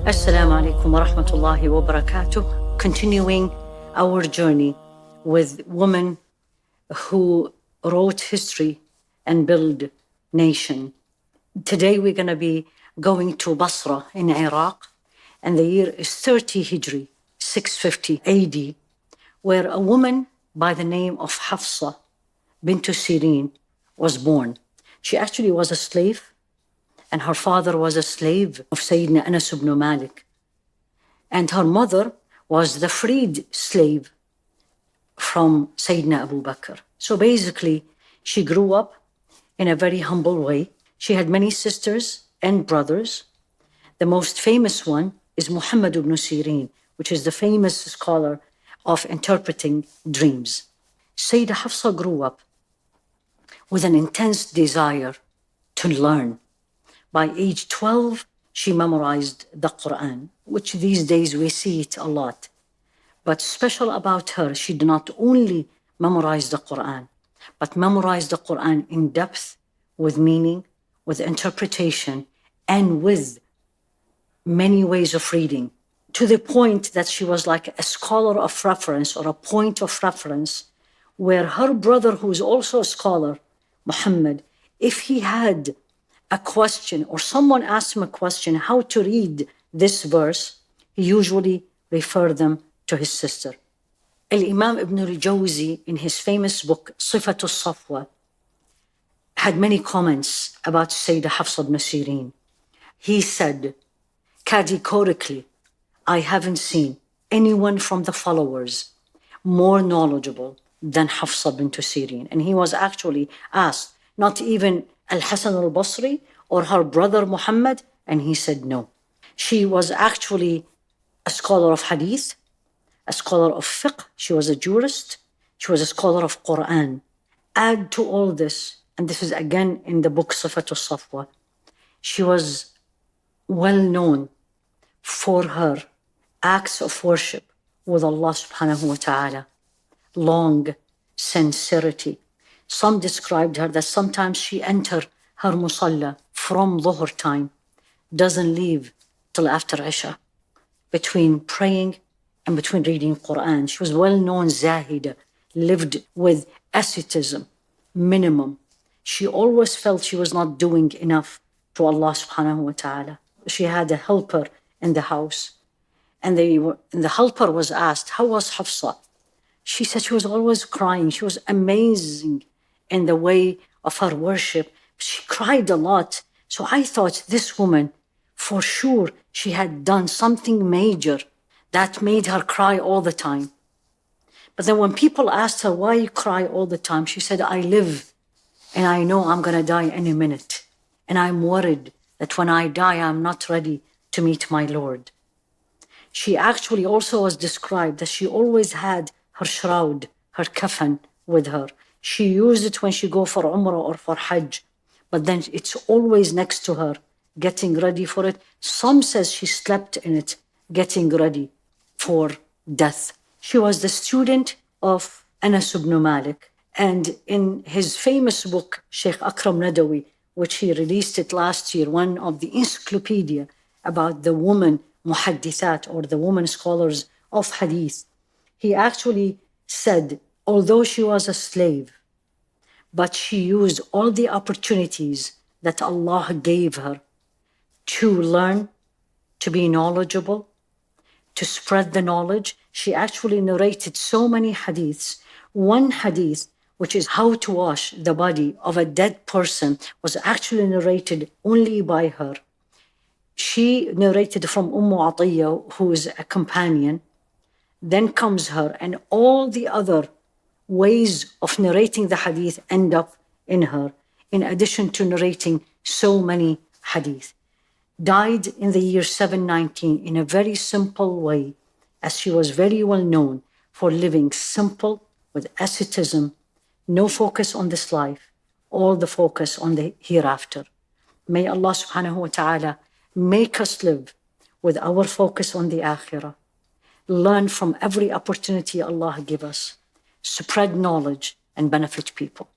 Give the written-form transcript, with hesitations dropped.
Assalamu alaikum wa rahmatullahi wa barakatuh. Continuing our journey with women who wrote history and built nation. Today we're going to be going to Basra in Iraq, and the year is 30 Hijri, 650 AD, where a woman by the name of Hafsah bint Sirin was born. She actually was a slave, and her father was a slave of Sayyidina Anas ibn Malik. And her mother was the freed slave from Sayyidina Abu Bakr. So basically, she grew up in a very humble way. She had many sisters and brothers. The most famous one is Muhammad ibn Sirin, which is the famous scholar of interpreting dreams. Sayyidah Hafsah grew up with an intense desire to learn. By age 12, she memorized the Quran, which these days we see it a lot. But special about her, she did not only memorize the Quran, but memorized the Quran in depth, with meaning, with interpretation, and with many ways of reading, to the point that she was like a scholar of reference or a point of reference, where her brother, who is also a scholar, Muhammad, if he had a question or someone asked him a question, how to read this verse, he usually referred them to his sister. Al-Imam Ibn al-Jawzi, in his famous book, Sifat al-Safwa, had many comments about Sayyidah Hafsah ibn Sirin. He said, categorically, I haven't seen anyone from the followers more knowledgeable than Hafsah bint Sirin. And he was actually asked, not even Al-Hasan al-Basri or her brother Muhammad, and he said no. She was actually a scholar of hadith, a scholar of fiqh, she was a jurist, she was a scholar of Quran. Add to all this, and this is again in the book Sifat al-Safwa, she was well known for her acts of worship with Allah subhanahu wa ta'ala, long sincerity. Some described her that sometimes she entered her musalla from Dhuhr time, doesn't leave till after Isha, between praying and between reading Quran. She was well known Zahida, lived with asceticism, minimum. She always felt she was not doing enough to Allah subhanahu wa ta'ala. She had a helper in the house, and the helper was asked, how was Hafsah? She said she was always crying. She was amazing in the way of her worship. She cried a lot. So I thought this woman, for sure, she had done something major that made her cry all the time. But then when people asked her, why you cry all the time? She said, I live and I know I'm going to die any minute. And I'm worried that when I die, I'm not ready to meet my Lord. She actually also was described that she always had her shroud, her kafan with her. She used it when she go for Umrah or for Hajj, but then it's always next to her, getting ready for it. Some says she slept in it, getting ready for death. She was the student of Anas ibn Malik, and in his famous book, Sheikh Akram Nadawi, which he released it last year, one of the encyclopedia about the woman muhaddithat, or the woman scholars of hadith, he actually said, although she was a slave, but she used all the opportunities that Allah gave her to learn, to be knowledgeable, to spread the knowledge. She actually narrated so many hadiths. One hadith, which is how to wash the body of a dead person, was actually narrated only by her. She narrated from Atiyya, who is a companion. Then comes her, and all the other ways of narrating the hadith end up in her, in addition to narrating so many hadith. Died in the year 719 in a very simple way, as she was very well known for living simple with asceticism, no focus on this life, all the focus on the hereafter. May Allah subhanahu wa ta'ala make us live with our focus on the akhirah. Learn from every opportunity Allah give us. Spread knowledge and benefit people.